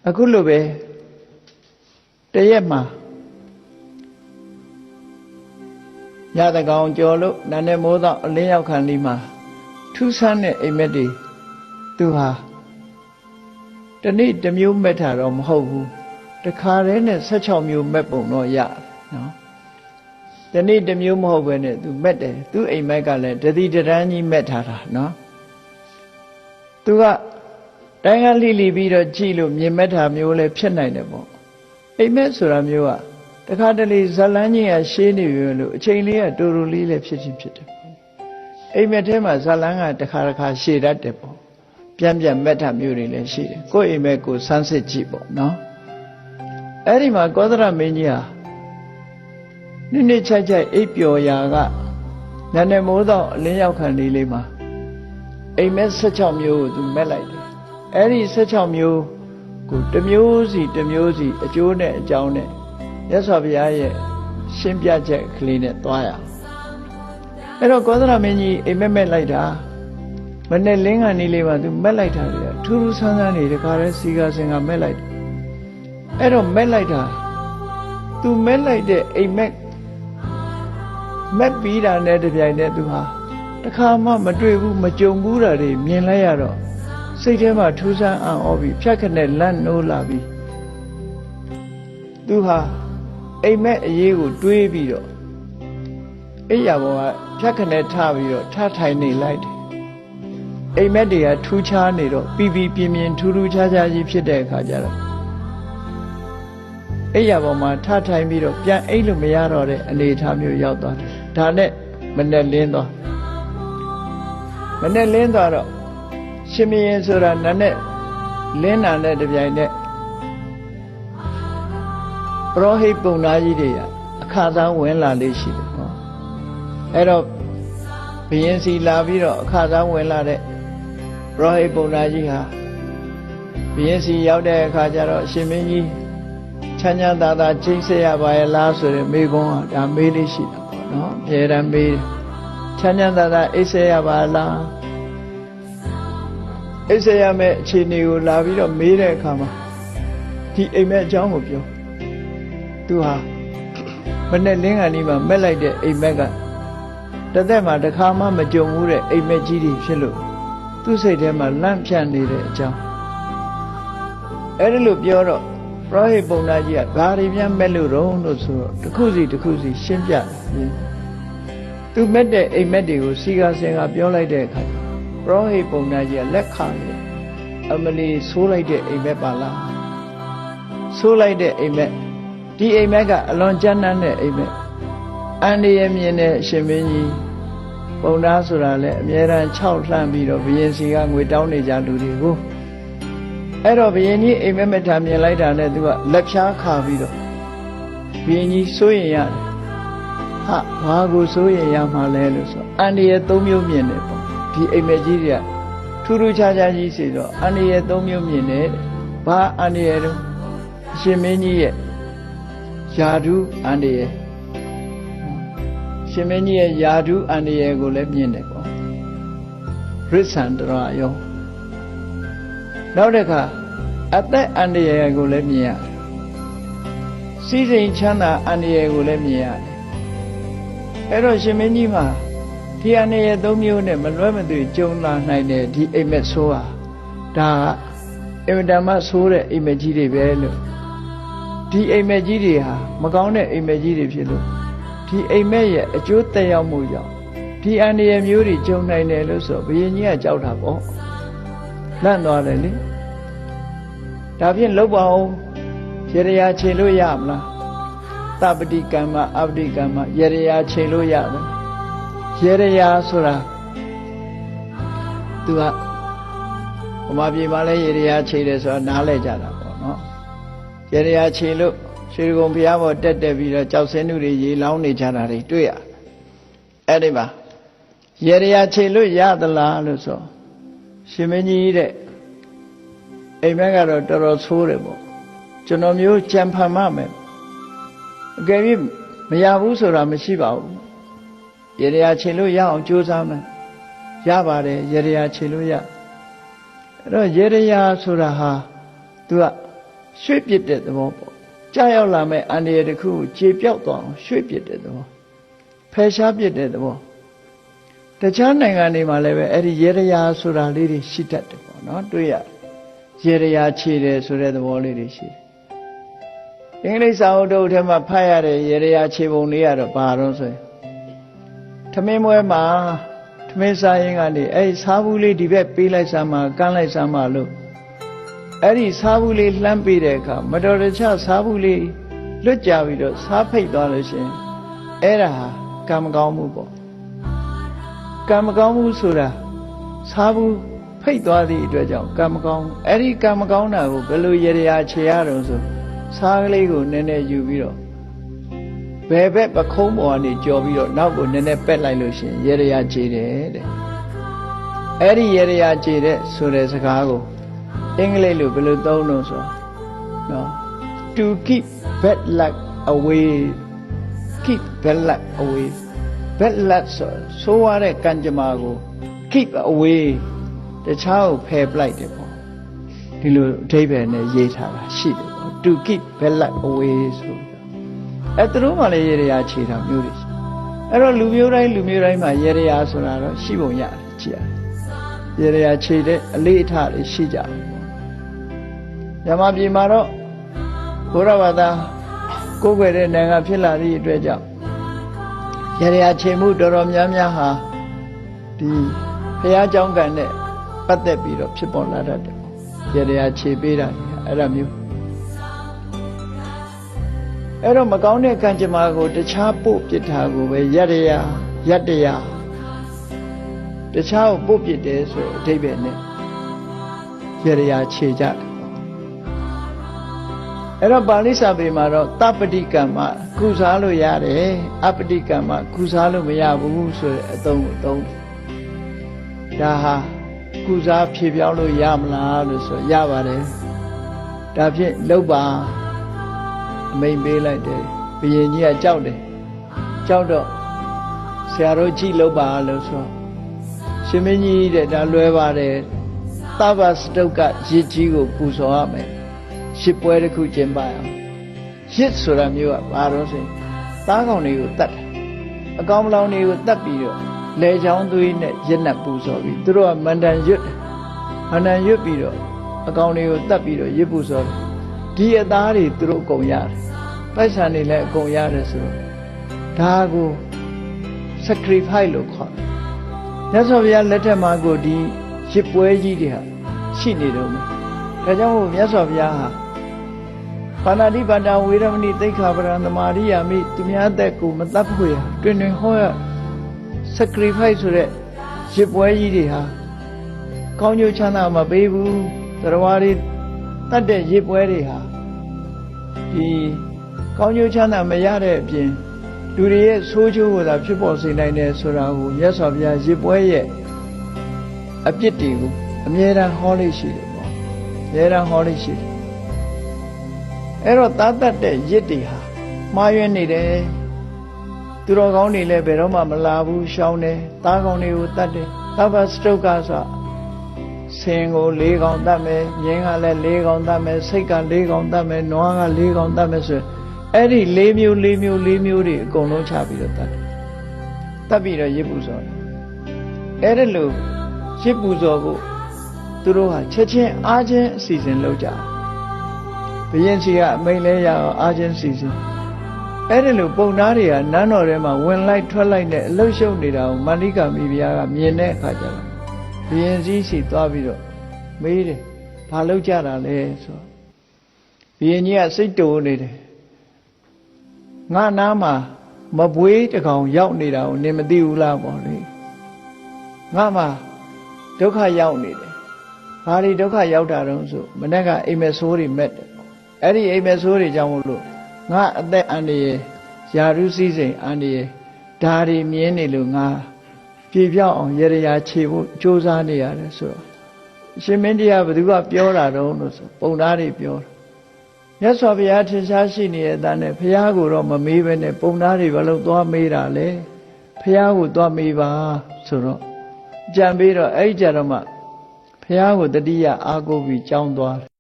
အခုလိုပဲတရက်မှာညတကောင်ကြော်လို့နာနဲ့မိုးတော့အလင်းရောက်ခံဒီမှာထူးဆန်းတဲ့အိမ်မက်တွေသူဟာတနေ့တစ်မျိုးမက်တာတော့မဟုတ်ဘူးတခါတည်းနဲ့16မျိုးမက်ပုံတော့ရနော်တနေ့တစ်မျိုးမဟုတ်ပဲနဲ့သူမက်တယ်သူအိမ်မက်ကလည်းတတိတရန်းကြီးမက်ထားတာနော်သူကတိုင်းကလိလိပြီးတော့ကြည့်လို့မြင်မက်တာမျိုးလည်းဖြစ်နိုင်တယ်ပေါ့အိမ်မက်ဆိုတာမျိုးကတခါတလေဇလန်းကြီးကရှင်းနေပြီလို့အချိန်လေးကတူတူလေးလည်းဖြစ်ချင်းဖြစ်တယ်အိမ်မက်ထဲမှာဇလန်းကတခါတခါရှည်တတ်တယ်ပေါ့ပြန်ပြန်မက်တာမျိုးတွေလည်းရှိတယ်ကိုယ့်အိမ်မက်ကိုစမ်းစစ်ကြည့်ပေါ့နော်အဲ့ဒီမှာကောသရမင်းကြီးဟာနှစ်ချိုက်ချိုက်အိပ်ပျော်ရာကနန်းနယ်မိုးတော့အလင်းရောက်ခံလေးမှာအိမ်မက်16မျိုးကိုသူမက်လိုက်တယ်အဲ့ဒီ16မျိုးကိုတစ်မျိုးစီတစ်မျိုးစီအကျိုးနဲ့အကြောင်းနဲ့မြတ်စွာဘုရားရဲ့ရှင်းပြချက်ကလေးနဲ့သွားရအောင်အဲ့တော့ကောသရမင်းကြီးအိမ်မက်လိုက်တာမနဲ့လင်းကနေလေးမှာသူမက်လိုက်တာလေထူးထူးဆန်းဆန်းနေတခါတည်းစီကစင်ကမက်လိုက်တယ်အဲ့တော့မက်လိုက်တာသူမက်လိုက်တဲ့အိမ်မက်ပြီးတာနဲ့တပြိုင်တည်းသူဟာတခါမှမတွေ့ဘူးမကြုံဘူးတာတွေမြင်လိုက်ရတော့စိတ်ထဲမှာထူးဆန်းအောင်ဩပြီးဖြတ်ခနဲ့လန့်နိုးလာပြီးသူဟာအိမ်မက်အရေးကိုတွေးပြီးတော့အိယာဘောကဖြတ်ခနဲ့ထပြီးတော့ထထိုင်နေလိုက်တယ်အိမ်မက်တွေကထူးခြားနေတော့ပြီးပြင်းထူးထူးခြားခြားကြီးဖြစ်တဲ့အခါကျတော့အိယာဘောမှာထထိုင်ပြီးတော့ပြန်အိတ်လို့မရတော့တဲ့အနေအထားမျိုးရောက်သွားတယ်ဒါနဲ့မနဲ့လင်းသွားတော့ရှင်မင်းဆိုတာနာနဲ့လင်းနာနဲ့တပြိုင်နဲ့ပရောဟိတ်ပုံနာကြီးတွေကအခါသားဝင်လာလေးရှိတယ်နော်အဲ့တော့ဘုရင်စီလာပြီးတော့အခါသားဝင်လာတဲ့ပရောဟိတ်ပုံနာကြီးဟာဘုရင်စီရောက်တဲ့အခါကျတော့ရှင်မင်းကြီးချမ်းချမ်းသာသာချိန်ဆက်ရပါရဲ့လားဆိုတဲ့မေးခွန်းဟာဒါမေးလေးရှိတာပေါ့နော်အမြဲတမ်းမေးချမ်းချမ်းသာသာအိပ်ဆက်ရပါလားအိပ်ဆက်ရမယ့်အခြေအနေကိုလာပြီးတော့မေးတဲ့အခါမှာဒီအိမ်မက်အကြောင်းကိုပြောသူဟာမနဲ့လင်းကန်ကြီးမှာမက်လိုက်တဲ့အိမ်မက်ကတသက်မှာတစ်ခါမှမကြုံဘူးတဲ့အိမ်မက်ကြီးတွေဖြစ်လို့သူ့စိတ်ထဲမှာလန့်ဖြန့်နေတဲ့အကြောင်းအဲ့ဒါလို့ပြောတော့ပရောဟိတ်ပုံနာကြီးကဘာတွေများမက်လို့တော့လို့ဆိုတော့တစ်ခုစီရှင်းပြတယ်သူမက်တဲ့အိမ်မက်တွေကိုစီကာစင်ကပြောလိုက်တဲ့အခါပရောဟိတ်ပုံနာကြီးကလက်ခံတယ်အမလီဆိုးလိုက်တဲ့အိမ်မက်ပါလားဆိုးလိုက်တဲ့အိမ်မက်ဒီအိမ်မက်ကအလွန်ကြမ်းတမ်းတဲ့အိမ်မက်အန္တရာယ်မြင်တဲ့အရှင်မင်းကြီးပုံနာဆိုတာလည်းအများအား6လှမ်းပြီးတော့ဘုရင်စီကငွေတောင်းနေကြလူတွေကိုအဲ့တော့ဘုရင်ကြီးအိမ်မက်မထားမြင်လိုက်တာနဲ့သူကလက်ဖြားခါပြီးတော့ဘုရင်ကြီးစိုးရင်ရတယ်ဟာဘာကိုစိုးရင်ရမှာလဲလို့ဆိုအန္တရာယ်3မျိုးမြင်တယ်ပေါ့ဒီအိမ်မက်ကြီးတွေကထူးထူးခြားခြားကြီးစီတော့အန္တရာယ်3မျိုးမြင်တယ်ဘာအန္တရာယ်တော့အရှင်မင်းကြီးရဲ့ယာဓုအန္တရာယ်ရှင်မင်းကြီးရဲ့ယာဓုအန္တရာယ်ကိုလည်းမြင်တယ်ပေါ့ရစ္ဆန္တရာယောနောက်တစ်ခါအသက်အန္တရာယ်ကိုလည်းမြင်ရတယ်စီးစိမ်ချမ်းသာအန္တရာယ်ကိုလည်းမြင်ရတယ်အဲ့တော့ရှင်မင်းကြီးမှာဒီအန္တရာယ်3မျိုးနဲ့မလွဲမသွေကြုံလာနိုင်တဲ့ဒီအိမ်မက်ဆိုးဟာဒါအင်မတန်မှဆိုးတဲ့အိမ်မက်ကြီးတွေပဲလို့ဒီအိမ်မက်ကြီးတွေဟာမကောင်းတဲ့အိမ်မက်ကြီးတွေဖြစ်လို့ဒီအိမ်မက်ရဲ့အကျိုးသက်ရောက်မှုကြောင့်ဒီအန္တရာယ်မျိုးတွေကြုံနိုင်တယ်လို့ဆိုဘုရင်ကြီးကကြောက်တာပေါ့လန့်သွားတယ်လေဒါဖြင့်လောက်ပါအောင်ရေရရာချိန်လို့ရမလားတပတိကမ္မအပတိကမ္မရေရရာချိန်လို့ရတယ်ရေရရာဆိုတာသူကဘုမာပြေမှာလဲရေရရာချိန်တယ်ဆိုတာနားလဲကြတာပေါ့နော်ရေရရာချိန်လို့ရွှေကုံဘုရားပေါ်တက်ပြီးတော့ကြောက်စင်းနုတွေရေလောင်းနေကြတာတွေတွေ့ရအဲ့ဒီမှာရေရရာချိန်လို့ရသလားလို့ဆိုရှင်မင်းကြီးတဲ့အိမ်မက်ကတော့တော်တော်ဆိုးတယ်ပေါ့ကျွန်တော်မျိုးကြံဖန်မမယ်အကယ်၍မရဘူးဆိုတာမရှိပါဘူးရေရရာချိန်လို့ရအောင်ကြိုးစားမယ်ရပါတယ်ရေရရာချိန်လို့ရအဲ့တော့ရေရရာဆိုတာဟာသူက ရွှေ့ပစ်တဲ့သဘောပေါ့ကြာရောက်လာမဲ့အန္တရာယ်တစ်ခုကိုခြေပြောက်သွားအောင်ရွှေ့ပစ်တဲ့သဘောဖယ်ရှားပစ်တဲ့သဘောတခြားနိုင်ငံတွေမှာလည်းပဲအဲ့ဒီရေရရာဆိုတာလေးတွေရှိတတ်တယ်ပေါ့နော်တွေ့ရရေရရာခြေတယ်ဆိုတဲ့သဘောလေးတွေရှိတယ်အင်္ဂလိပ်စာအုပ်တုပ်ထဲမှာဖတ်ရတဲ့ရေရရာခြေပုံလေးကတော့ဘာတော့ဆိုရင်ထမင်းမွဲမှာထမင်းစားရင်ကနေအဲ့ဒီစားဘူးလေးဒီဘက်ပေးလိုက်စမ်းမှာကမ်းလိုက်စမ်းမှာလို့အဲ့ဒီစားဘူးလေးလှမ်းပေးတဲ့အခါမတော်တခြားစားဘူးလေးလွတ်ကြပြီးတော့စားဖိတ်သွားလို့ရှိရင်အဲ့ဒါဟာကံမကောင်းမှုပေါ့ကံမကောင်းမှုဆိုတာစားဘူးဖိတ်သွားသည့်အတွက်ကြောင့်ကံမကောင်းအဲ့ဒီကံမကောင်းတာကိုဘယ်လိုရေရာခြေရတော့ဆိုစားကလေးကိုနည်းနည်းယူပြီးတော့ဘယ်ဘက်ပခုံးပေါ်ကနေကြော်ပြီးတော့နောက်ကိုနည်းနည်းပက်လိုက်လို့ရှိရင်ရေရာခြေတယ်တဲ့အဲ့ဒီရေရာခြေတဲ့ဆိုတဲ့စကားကိုအင်္ဂလိပ်လိုဘယ်လိုသုံးလို့ဆိုနော် to keep bad luck away keep bad luck away bad luck ဆိုရတဲ့ကံကြမ္မာကို keep away တခြားကိုဖယ်ပလိုက်တယ်ပေါ့ဒီလိုအဓိပ္ပာယ်နဲ့ရေးထားတာရှိတယ်ပေါ့ to keep bad luck away ဆိုအဲ့သူတို့မှလည်းရေရာခြေတာမျိုးတွေအဲ့တော့လူမျိုးတိုင်းမှာရေရာဆိုတာတော့ရှိပုံရတယ်ကြည့်ရတယ်ရေရာခြေတဲ့အလေးအထားတွေရှိကြတယ်မြန်မာပြည်မှာတော့ဘုရားဘာသာကိုယ်ွယ်တဲ့နိုင်ငံဖြစ်လာသည့်အတွက်ကြောင့်ရေရာခြေမှုတော်တော်များများဟာဒီဘုရားကျောင်းကံနဲ့ပတ်သက်ပြီးတော့ဖြစ်ပေါ်လာတတ်တယ်ရေရာခြေပေးတာအဲ့ဒါမျိုးအဲ့တော့မကောင်းတဲ့ကံကြမ္မာကိုတခြားပို့ပစ်တာကိုပဲရတရာတခြားကိုပို့ပစ်တယ်ဆိုအဓိပ္ပာယ်နဲ့ရေရာခြေကြတယ်အဲ့တော့ပါဠိစာပေမှာတော့တပ္ပတိကမ္မကုစားလို့ရတယ်အပ္ပတိကမ္မကုစားလို့မရဘူးဆိုတဲ့အသုံးကိုသုံးတယ်ဒါဟာကုစားဖြေပြောင်းလို့ရမလားလို့ဆိုရပါတယ်ဒါဖြင့်လုပ်ပါအမိန်ပေးလိုက်တယ်ဘုရင်ကြီးကကြောက်တယ်ကြောက်တော့ဆရာတို့ကြည့်လုပ်ပါလို့ဆိုရှင်မင်းကြီးတဲ့ဒါလွယ်ပါတယ်သဗ္ဗစတုကရစ်ကြီးကိုပူဇော်ရမယ်ရှစ်ပွဲတစ်ခုကျင်းပအောင်ရစ်ဆိုတာမျိုးကဘာလို့ဆိုရင်သားကောင်တွေကိုတတ်တယ်အကောင်မလောင်တွေကိုတတ်ပြီးတော့လေချောင်းသွေးနဲ့ရစ်နဲ့ပူဇော်ပြီးသူတို့ကမန္တန်ရွတ်တယ်မန္တန်ရွတ်ပြီးတော့အကောင်တွေကိုတတ်ပြီးတော့ရစ်ပူဇော်တယ်ဒီအသားတွေသူတို့အကုန်ရတယ်ပိုက်ဆံတွေလည်းအကုန်ရတယ်ဆိုတော့ဒါကို sacrifice လို့ခေါ်တယ်မြတ်စွာဘုရားလက်ထက်မှာကိုဒီရစ်ပွဲကြီးတွေဟာရှိနေတော့မယ်ဒါကြောင့်မို့မြတ်စွာဘုရားဟာပါဏာတိပါဒဝေရမဏိသိက္ခာပရံသမာရိယာမိသူများအသက်ကိုမတတ်ဖို့ရတွင်တွင်ဟောရ sacrifice ဆိုတဲ့ရစ်ပွဲကြီးတွေဟာကောင်းကျိုးချမ်းသာမပေးဘူးတရားတွေတတ်တဲ့ရစ်ပွဲတွေဟာဒီကောင်းကျိုးချမ်းသာမရတဲ့အပြင်လူတွေရဲ့ဆိုးကျိုးကိုသာဖြစ်ပေါ်စေနိုင်တယ်ဆိုတာကိုမြတ်စွာဘုရားရစ်ပွဲရဲ့အပြစ်တွေကိုအမြဲတမ်းဟောလို့ရှိတယ်ပေါ့အမြဲတမ်းဟောလို့ရှိတယ်အဲ့တော့သာတတ်တဲ့ရစ်တွေဟာမှားယွင်းနေတယ်သူတော်ကောင်းတွေလည်းဘယ်တော့မှမလာဘူးရှောင်းတယ်သားကောင်းတွေကိုတတ်တယ်သဗ္ဗစတုကဆိုဆင်ကို၄កောင်တတ်မယ်မြင်းကလည်း၄កောင်တတ်မယ်စိတ်က၄កောင်တတ်မယ်နွားက၄កောင်တတ်မယ်ဆိုအဲ့ဒီ၄မျိုးတွေအကုန်လုံးချပြီးတော့တတ်တယ်တတ်ပြီးတော့ရစ်ပူဇော်တယ်အဲ့ဒါလို့ရစ်ပူဇော်ဖို့သူတို့ဟာချက်ချင်းအားချင်းအစီအစဉ်လုပ်ကြဘုရင်ကြီးကအမိန်လဲရအောင်အားချင်းစီစဉ်အဲ့ဒါလို့ပုံသားတွေကနန်းတော်ထဲမှာဝင်လိုက်ထွက်လိုက်နဲ့အလုရှုပ်နေတာကိုမန္လိကမိဖုရားကမြင်တဲ့အခါကျတော့ဘုရင်ကြီးစီသွားပြီးတော့မေးတယ်ဘာလုပ်ကြတာလဲဆိုဘုရင်ကြီးကစိတ်တိုးနေတယ်ငါနားမှာမပွေးတကောင်ရောက်နေတာကိုနင်မသိဘူးလားပေါ့လေငါမှာဒုက္ခရောက်နေတယ်ဘာတွေဒုက္ခရောက်တာတုံးဆိုမနေ့ကအိမ်မက်ဆိုးတွေမက်တယ်အဲ့ဒီအိမ်မက်ဆိုးတွေကြောင့်မလို့ငါအသက်အန္တရာယ်ယာရုစည်းစိမ်အန္တရာယ်ဒါတွေမြင်နေလို့ငါပြေပြောက်အောင်ရေရာခြေဖို့ကြိုးစားနေရတယ်ဆိုတော့ရှင်မင်းတရားဘယ်သူကပြောတာတုံးလို့ဆိုပုံသားတွေပြောတယ်မြတ်စွာဘုရားထင်ရှားရှိနေတဲ့အတိုင်းနဲ့ဘုရားကိုတော့မမေးဘဲနဲ့ပုံသားတွေဘာလို့သွားမေးတာလဲဘုရားကိုသွားမေးပါဆိုတော့ကြံပြီးတော့အဲ့ကြတော့မှဘုရားကိုတတိယအားကိုးပြီးကြောင်းသွား